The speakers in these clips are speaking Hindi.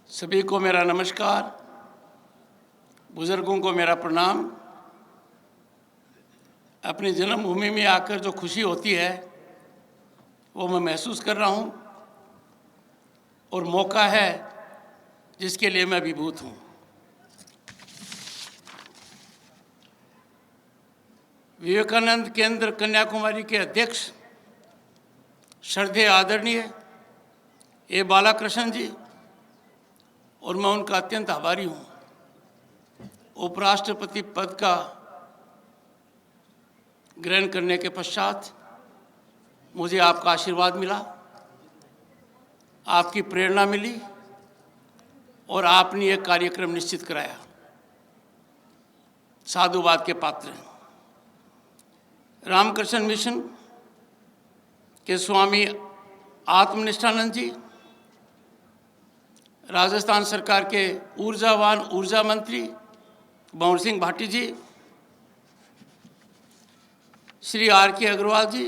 सभी को मेरा नमस्कार, बुजुर्गों को मेरा प्रणाम। अपनी जन्मभूमि में आकर जो खुशी होती है वो मैं महसूस कर रहा हूँ और मौका है जिसके लिए मैं विभूत हूँ। विवेकानंद केंद्र कन्याकुमारी के अध्यक्ष श्रद्धेय आदरणीय ए बालाकृष्णन जी और मैं उनका अत्यंत आभारी हूँ। उपराष्ट्रपति पद का ग्रहण करने के पश्चात मुझे आपका आशीर्वाद मिला, आपकी प्रेरणा मिली और आपने एक कार्यक्रम निश्चित कराया। साधुवाद के पात्र हैं। रामकृष्ण मिशन के स्वामी आत्मनिष्ठानंद जी, राजस्थान सरकार के ऊर्जावान ऊर्जा मंत्री भंवर सिंह भाटी जी, श्री R.K. अग्रवाल जी,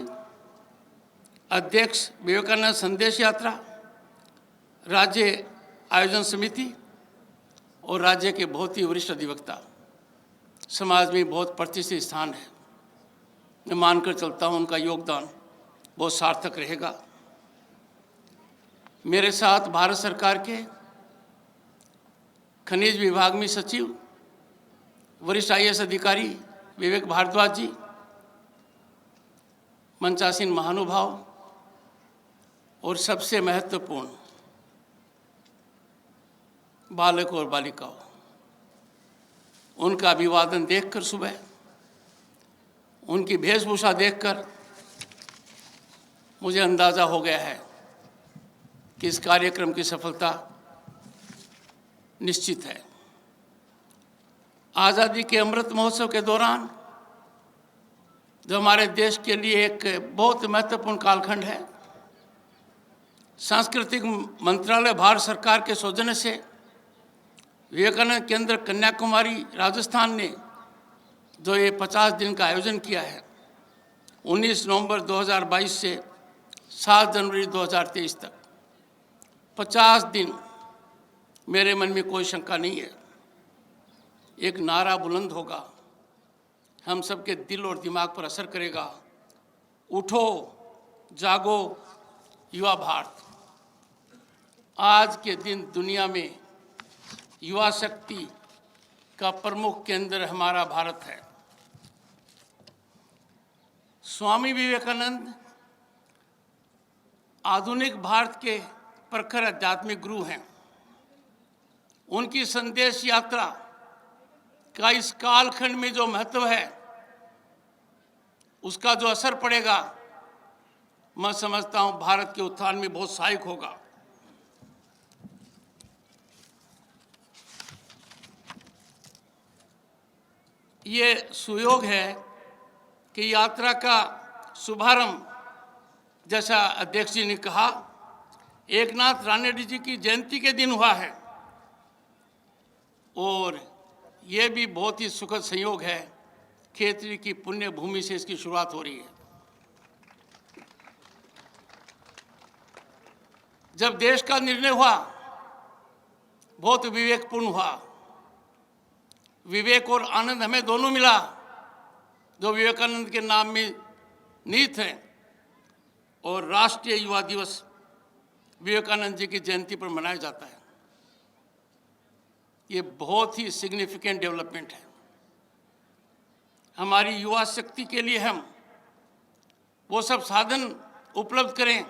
अध्यक्ष विवेकानंद संदेश यात्रा राज्य आयोजन समिति और राज्य के बहुत ही वरिष्ठ अधिवक्ता, समाज में बहुत प्रतिष्ठित स्थान है। मैं मानकर चलता हूँ उनका योगदान बहुत सार्थक रहेगा। मेरे साथ भारत सरकार के खनिज विभाग में सचिव वरिष्ठ IAS अधिकारी विवेक भारद्वाज जी, मंचासीन महानुभाव और सबसे महत्वपूर्ण बालक और बालिकाओं, उनका अभिवादन देखकर, सुबह उनकी वेशभूषा देखकर मुझे अंदाजा हो गया है कि इस कार्यक्रम की सफलता निश्चित है। आज़ादी के अमृत महोत्सव के दौरान जो हमारे देश के लिए एक बहुत महत्वपूर्ण कालखंड है, सांस्कृतिक मंत्रालय भारत सरकार के सौजन्य से विवेकानंद केंद्र कन्याकुमारी राजस्थान ने जो ये 50 दिन का आयोजन किया है, 19 नवंबर 2022 से 7 जनवरी 2023 तक 50 दिन, मेरे मन में कोई शंका नहीं है, एक नारा बुलंद होगा, हम सबके दिल और दिमाग पर असर करेगा। उठो, जागो, युवा भारत। आज के दिन दुनिया में युवा शक्ति का प्रमुख केंद्र हमारा भारत है। स्वामी विवेकानंद आधुनिक भारत के प्रखर आध्यात्मिक गुरु हैं। उनकी संदेश यात्रा का इस कालखंड में जो महत्व है, उसका जो असर पड़ेगा, मैं समझता हूं भारत के उत्थान में बहुत सहायक होगा। ये सुयोग है कि यात्रा का शुभारंभ, जैसा अध्यक्ष जी ने कहा, एकनाथ रानडे जी की जयंती के दिन हुआ है और ये भी बहुत ही सुखद संयोग है, खेतरी की पुण्य भूमि से इसकी शुरुआत हो रही है। जब देश का निर्णय हुआ, बहुत विवेकपूर्ण हुआ। विवेक और आनंद हमें दोनों मिला, जो विवेकानंद के नाम में निहित है। और राष्ट्रीय युवा दिवस विवेकानंद जी की जयंती पर मनाया जाता है। ये बहुत ही सिग्निफिकेंट डेवलपमेंट है। हमारी युवा शक्ति के लिए हम वो सब साधन उपलब्ध करें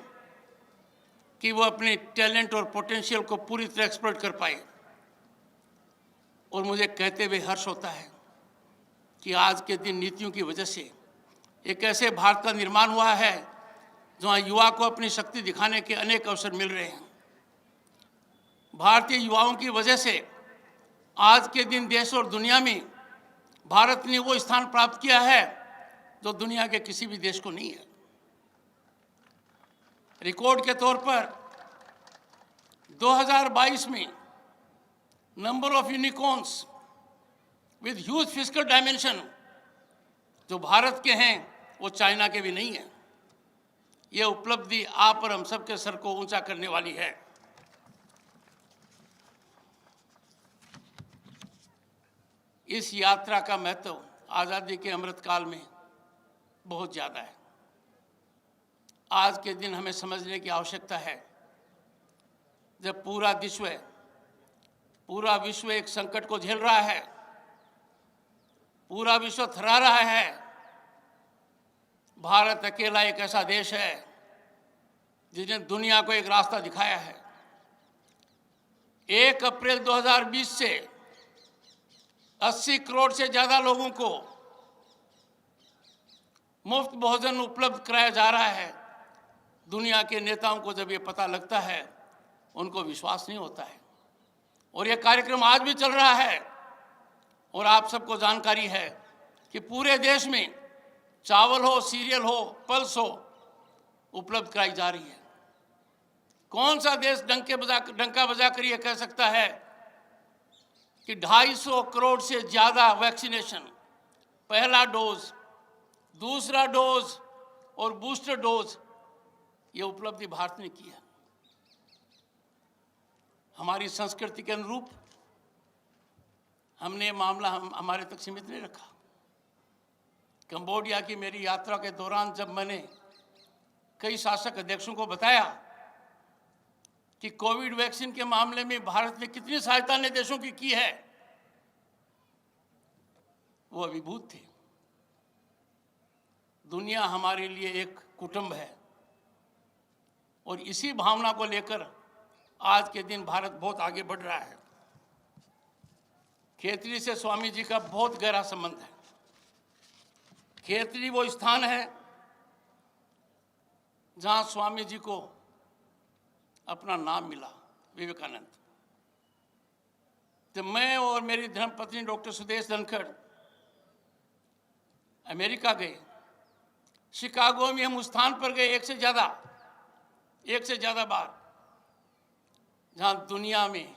कि वो अपने टैलेंट और पोटेंशियल को पूरी तरह एक्सप्लॉइट कर पाए। और मुझे कहते हुए हर्ष होता है कि आज के दिन नीतियों की वजह से एक ऐसे भारत का निर्माण हुआ है जहाँ युवा को अपनी शक्ति दिखाने के अनेक अवसर मिल रहे हैं। भारतीय युवाओं की वजह से आज के दिन देश और दुनिया में भारत ने वो स्थान प्राप्त किया है जो दुनिया के किसी भी देश को नहीं है। रिकॉर्ड के तौर पर 2022 में number of unicorns with huge fiscal dimension जो भारत के हैं वो चाइना के भी नहीं है। ये उपलब्धि आप और हम सबके सर को ऊंचा करने वाली है। इस यात्रा का महत्व आज़ादी के अमृतकाल में बहुत ज़्यादा है। आज के दिन हमें समझने की आवश्यकता है, जब पूरा विश्व एक संकट को झेल रहा है, पूरा विश्व थर्रा रहा है, भारत अकेला एक ऐसा देश है जिसने दुनिया को एक रास्ता दिखाया है। 1 अप्रैल 2020 से 80 करोड़ से ज़्यादा लोगों को मुफ्त भोजन उपलब्ध कराया जा रहा है। दुनिया के नेताओं को जब ये पता लगता है, उनको विश्वास नहीं होता है। और ये कार्यक्रम आज भी चल रहा है और आप सबको जानकारी है कि पूरे देश में चावल हो, सीरियल हो, पल्स हो, उपलब्ध कराई जा रही है। कौन सा देश डंका बजा कर ये कह सकता है कि 250 करोड़ से ज़्यादा वैक्सीनेशन, पहला डोज, दूसरा डोज और बूस्टर डोज, ये उपलब्धि भारत ने की है। हमारी संस्कृति के अनुरूप हमने मामला हमारे तक सीमित नहीं रखा। कंबोडिया की मेरी यात्रा के दौरान जब मैंने कई शासक अध्यक्षों को बताया कि कोविड वैक्सीन के मामले में भारत ने कितनी सहायता अन्य देशों की है, वो अभिभूत थे। दुनिया हमारे लिए एक कुटुंब है और इसी भावना को लेकर आज के दिन भारत बहुत आगे बढ़ रहा है। खेतड़ी से स्वामी जी का बहुत गहरा संबंध है। खेतड़ी वो स्थान है जहां स्वामी जी को अपना नाम मिला, विवेकानंद। जब मैं और मेरी धर्मपत्नी डॉक्टर सुदेश धनखड़ अमेरिका गए, शिकागो में हम उस स्थान पर गए एक से ज़्यादा बार, जहां दुनिया में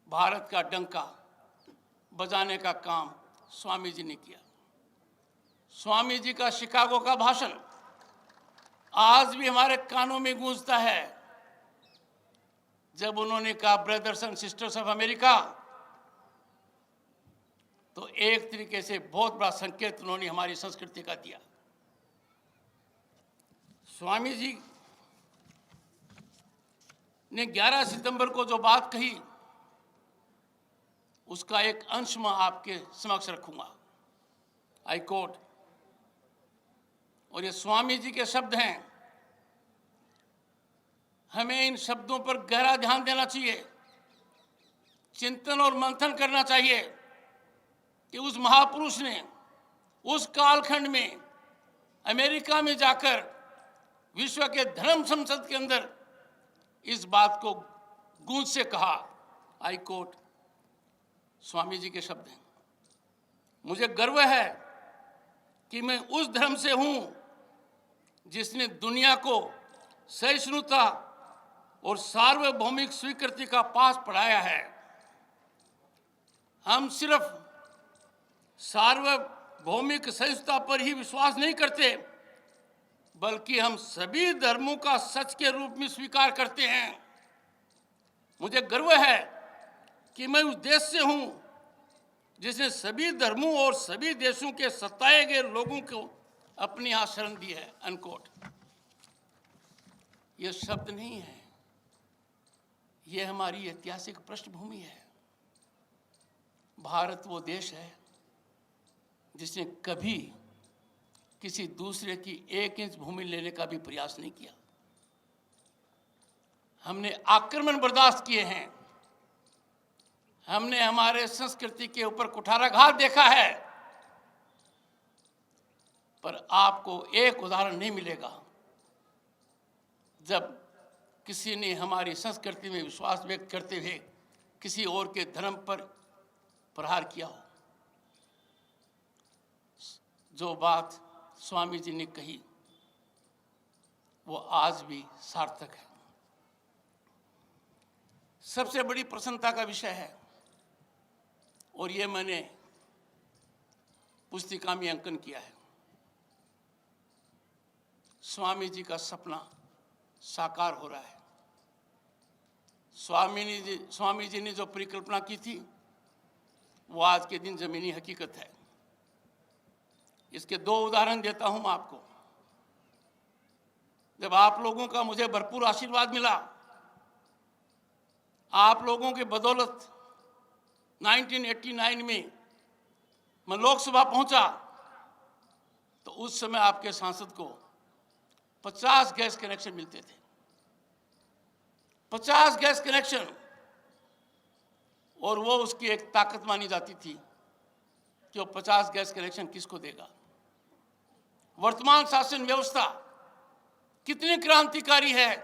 भारत का डंका बजाने का काम स्वामी जी ने किया। स्वामी जी का शिकागो का भाषण आज भी हमारे कानों में गूंजता है, जब उन्होंने कहा brothers and sisters of America, तो एक तरीके से बहुत बड़ा संकेत उन्होंने हमारी संस्कृति का दिया। स्वामी जी ने 11 सितंबर को जो बात कही, उसका एक अंश मैं आपके समक्ष रखूंगा। आई कोट, और ये स्वामी जी के शब्द हैं। हमें इन शब्दों पर गहरा ध्यान देना चाहिए, चिंतन और मंथन करना चाहिए कि उस महापुरुष ने उस कालखंड में अमेरिका में जाकर विश्व के धर्म संसद के अंदर इस बात को गूंज से कहा। आई कोट, स्वामी जी के शब्द हैं। मुझे गर्व है कि मैं उस धर्म से हूं जिसने दुनिया को सहिष्णुता और सार्वभौमिक स्वीकृति का पाठ पढ़ाया है। हम सिर्फ सार्वभौमिक सहिष्णुता पर ही विश्वास नहीं करते, बल्कि हम सभी धर्मों का सच के रूप में स्वीकार करते हैं। मुझे गर्व है कि मैं उस देश से हूं जिसने सभी धर्मों और सभी देशों के सताए गए लोगों को अपने यहाँ शरण दी है। अनकोट। ये शब्द नहीं है, ये हमारी ऐतिहासिक पृष्ठभूमि है। भारत वो देश है जिसने कभी किसी दूसरे की 1 इंच भूमि लेने का भी प्रयास नहीं किया। हमने आक्रमण बर्दाश्त किए हैं, हमने हमारे संस्कृति के ऊपर कुठाराघात देखा है, पर आपको एक उदाहरण नहीं मिलेगा जब किसी ने हमारी संस्कृति में विश्वास व्यक्त करते हुए किसी और के धर्म पर प्रहार किया हो। जो बात स्वामी जी ने कही वो आज भी सार्थक है। सबसे बड़ी प्रसन्नता का विषय है, और ये मैंने पुस्तिका में अंकन किया है, स्वामी जी का सपना साकार हो रहा है। स्वामी जी ने जो परिकल्पना की थी वो आज के दिन ज़मीनी हकीकत है। इसके दो उदाहरण देता हूं मैं आपको। जब आप लोगों का मुझे भरपूर आशीर्वाद मिला, आप लोगों की बदौलत 1989 में मैं लोकसभा पहुंचा, तो उस समय आपके सांसद को 50 गैस कनेक्शन मिलते थे। 50 गैस कनेक्शन, और वो उसकी एक ताकत मानी जाती थी कि वो 50 गैस कनेक्शन किसको देगा। वर्तमान शासन व्यवस्था कितनी क्रांतिकारी है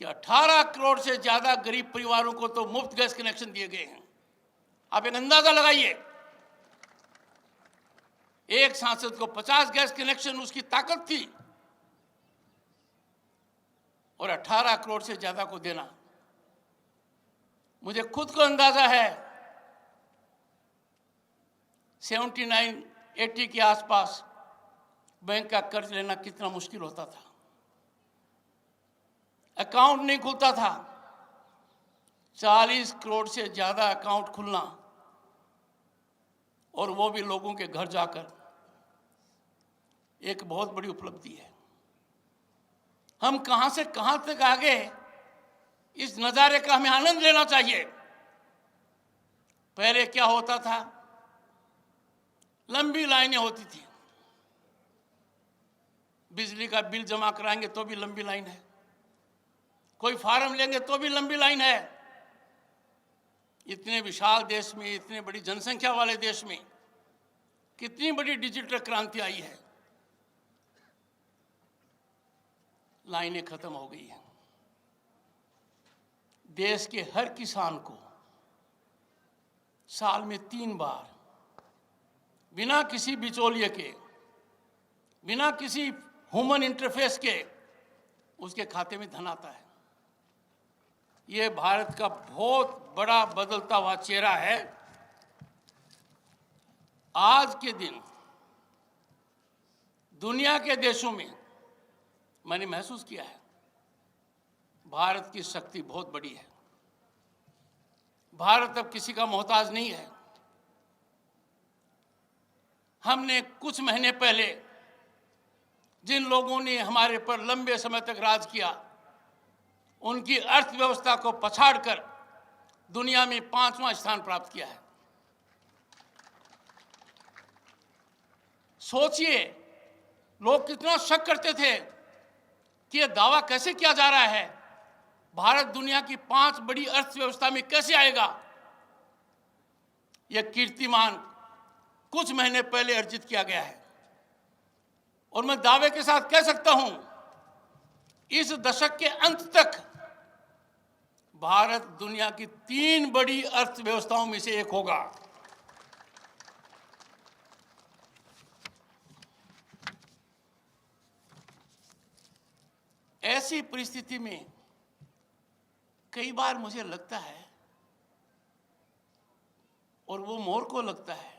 कि 18 करोड़ से ज्यादा गरीब परिवारों को तो मुफ्त गैस कनेक्शन दिए गए हैं। आप एक अंदाजा लगाइए, एक सांसद को 50 गैस कनेक्शन, उसकी ताकत थी, और 18 करोड़ से ज्यादा को देना। मुझे खुद को अंदाजा है 79-80 के आसपास बैंक का कर्ज लेना कितना मुश्किल होता था। अकाउंट नहीं खुलता था। 40 करोड़ से ज्यादा अकाउंट खुलना, और वो भी लोगों के घर जाकर, एक बहुत बड़ी उपलब्धि है। हम कहां से कहां तक आ गए, इस नज़ारे का हमें आनंद लेना चाहिए। पहले क्या होता था, लंबी लाइनें होती थी। बिजली का बिल जमा कराएंगे तो भी लंबी लाइन है, कोई फार्म लेंगे तो भी लंबी लाइन है। इतने विशाल देश में, इतने बड़ी जनसंख्या वाले देश में कितनी बड़ी डिजिटल क्रांति आई है। लाइनें खत्म हो गई हैं। देश के हर किसान को साल में 3 बार, बिना किसी बिचौलिए के, बिना किसी ह्यूमन इंटरफेस के, उसके खाते में धन आता है। ये भारत का बहुत बड़ा बदलता हुआ चेहरा है। आज के दिन दुनिया के देशों में मैंने महसूस किया है, भारत की शक्ति बहुत बड़ी है। भारत अब किसी का मोहताज नहीं है। हमने कुछ महीने पहले जिन लोगों ने हमारे पर लंबे समय तक राज किया, उनकी अर्थव्यवस्था को पछाड़कर दुनिया में 5वां स्थान प्राप्त किया है। सोचिए, लोग कितना शक करते थे कि यह दावा कैसे किया जा रहा है, भारत दुनिया की 5 बड़ी अर्थव्यवस्था में कैसे आएगा। यह कीर्तिमान कुछ महीने पहले अर्जित किया गया है, और मैं दावे के साथ कह सकता हूं, इस दशक के अंत तक भारत दुनिया की 3 बड़ी अर्थव्यवस्थाओं में से एक होगा। ऐसी परिस्थिति में कई बार मुझे लगता है, और वो मोर को लगता है,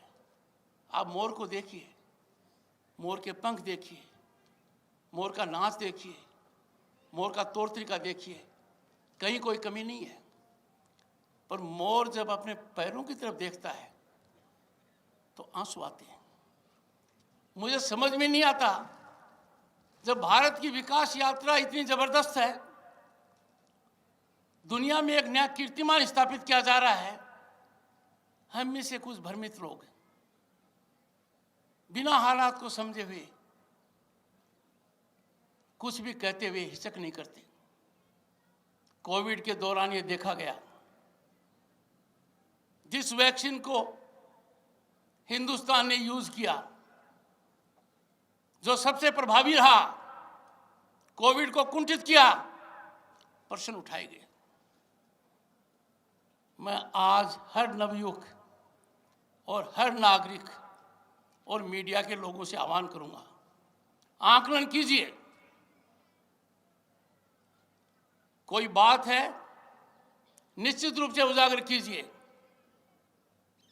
आप मोर को देखिए, मोर के पंख देखिए, मोर का नाच देखिए, मोर का तौर तरीका देखिए, कहीं कोई कमी नहीं है। पर मोर जब अपने पैरों की तरफ देखता है तो आंसू आते हैं। मुझे समझ में नहीं आता, जब भारत की विकास यात्रा इतनी जबरदस्त है, दुनिया में एक नया कीर्तिमान स्थापित किया जा रहा है, हम में से कुछ भ्रमित लोग बिना हालात को समझे हुए कुछ भी कहते हुए हिचक नहीं करते। कोविड के दौरान ये देखा गया, जिस वैक्सीन को हिंदुस्तान ने यूज किया, जो सबसे प्रभावी रहा, कोविड को कुंठित किया, प्रश्न उठाए गए। मैं आज हर नवयुवक और हर नागरिक और मीडिया के लोगों से आह्वान करूंगा, आकलन कीजिए। कोई बात है, निश्चित रूप से उजागर कीजिए,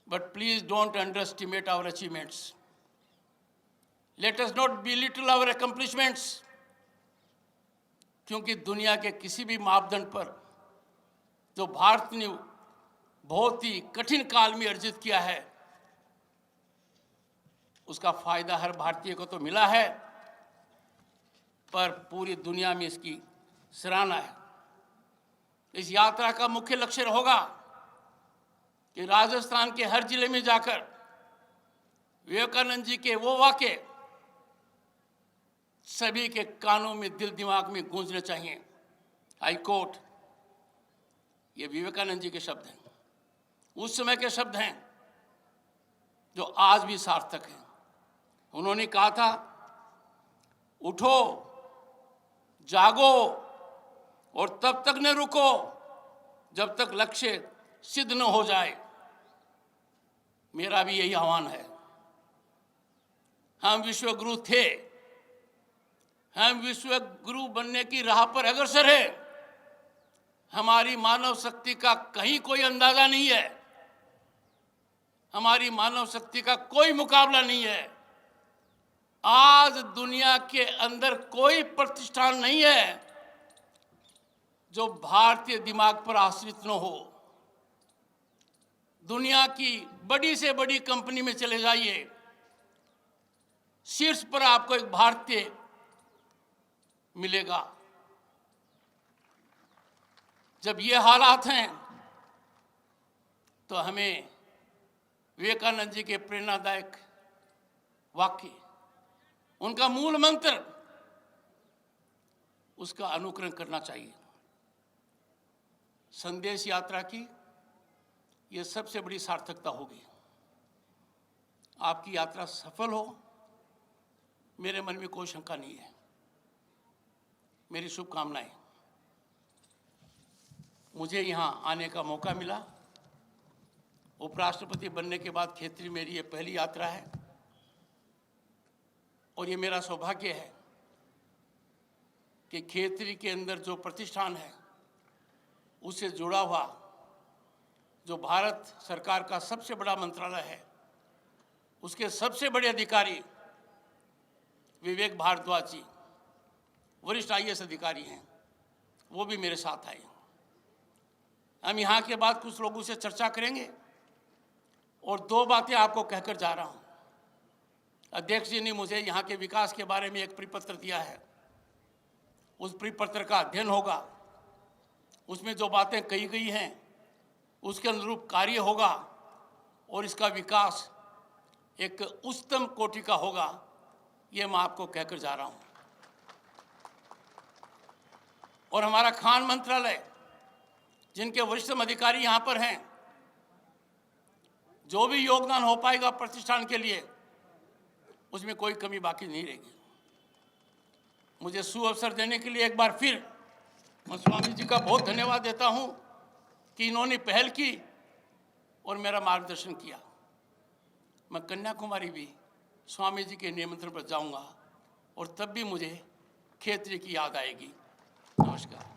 but please don't underestimate our achievements. Let us not belittle our accomplishments, क्योंकि दुनिया के किसी भी मापदंड पर जो भारत ने बहुत ही कठिन काल में अर्जित किया है, उसका फायदा हर भारतीय को तो मिला है, पर पूरी दुनिया में इसकी सराहना है। इस यात्रा का मुख्य लक्ष्य होगा कि राजस्थान के हर जिले में जाकर विवेकानंद जी के वो वाक्य सभी के कानों में, दिल दिमाग में गूंजने चाहिए। हाई कोर्ट, ये विवेकानंद जी के शब्द हैं, उस समय के शब्द हैं जो आज भी सार्थक हैं। उन्होंने कहा था, उठो, जागो और तब तक न रुको जब तक लक्ष्य सिद्ध न हो जाए। मेरा भी यही आह्वान है। हम विश्व गुरु थे, हम विश्व गुरु बनने की राह पर अग्रसर है। हमारी मानव शक्ति का कहीं कोई अंदाजा नहीं है, हमारी मानव शक्ति का कोई मुकाबला नहीं है। आज दुनिया के अंदर कोई प्रतिष्ठान नहीं है जो भारतीय दिमाग पर आश्रित न हो। दुनिया की बड़ी से बड़ी कंपनी में चले जाइए, शीर्ष पर आपको एक भारतीय मिलेगा। जब ये हालात हैं तो हमें विवेकानंद जी के प्रेरणादायक वाक्य, उनका मूल मंत्र, उसका अनुकरण करना चाहिए। संदेश यात्रा की यह सबसे बड़ी सार्थकता होगी। आपकी यात्रा सफल हो, मेरे मन में कोई शंका नहीं है। मेरी शुभकामनाएं। मुझे यहाँ आने का मौका मिला। उपराष्ट्रपति बनने के बाद खेतरी मेरी ये पहली यात्रा है और ये मेरा सौभाग्य है कि खेतरी के अंदर जो प्रतिष्ठान है उससे जुड़ा हुआ जो भारत सरकार का सबसे बड़ा मंत्रालय है, उसके सबसे बड़े अधिकारी विवेक भारद्वाज जी, वरिष्ठ IAS अधिकारी हैं, वो भी मेरे साथ आए। हम यहाँ के बाद कुछ लोगों से चर्चा करेंगे और 2 बातें आपको कहकर जा रहा हूँ। अध्यक्ष जी ने मुझे यहाँ के विकास के बारे में एक परिपत्र दिया है, उस परिपत्र का अध्ययन होगा, उसमें जो बातें कही गई हैं उसके अनुरूप कार्य होगा और इसका विकास एक उच्चतम कोटि का होगा। ये मैं आपको कहकर जा रहा हूँ। और हमारा खान मंत्रालय, जिनके वरिष्ठतम अधिकारी यहाँ पर हैं, जो भी योगदान हो पाएगा प्रतिष्ठान के लिए, उसमें कोई कमी बाकी नहीं रहेगी। मुझे सुअवसर देने के लिए एक बार फिर मैं स्वामी जी का बहुत धन्यवाद देता हूँ कि इन्होंने पहल की और मेरा मार्गदर्शन किया। मैं कन्याकुमारी भी स्वामी जी के निमंत्रण पर जाऊँगा और तब भी मुझे खेतरी की याद आएगी। नमस्कार।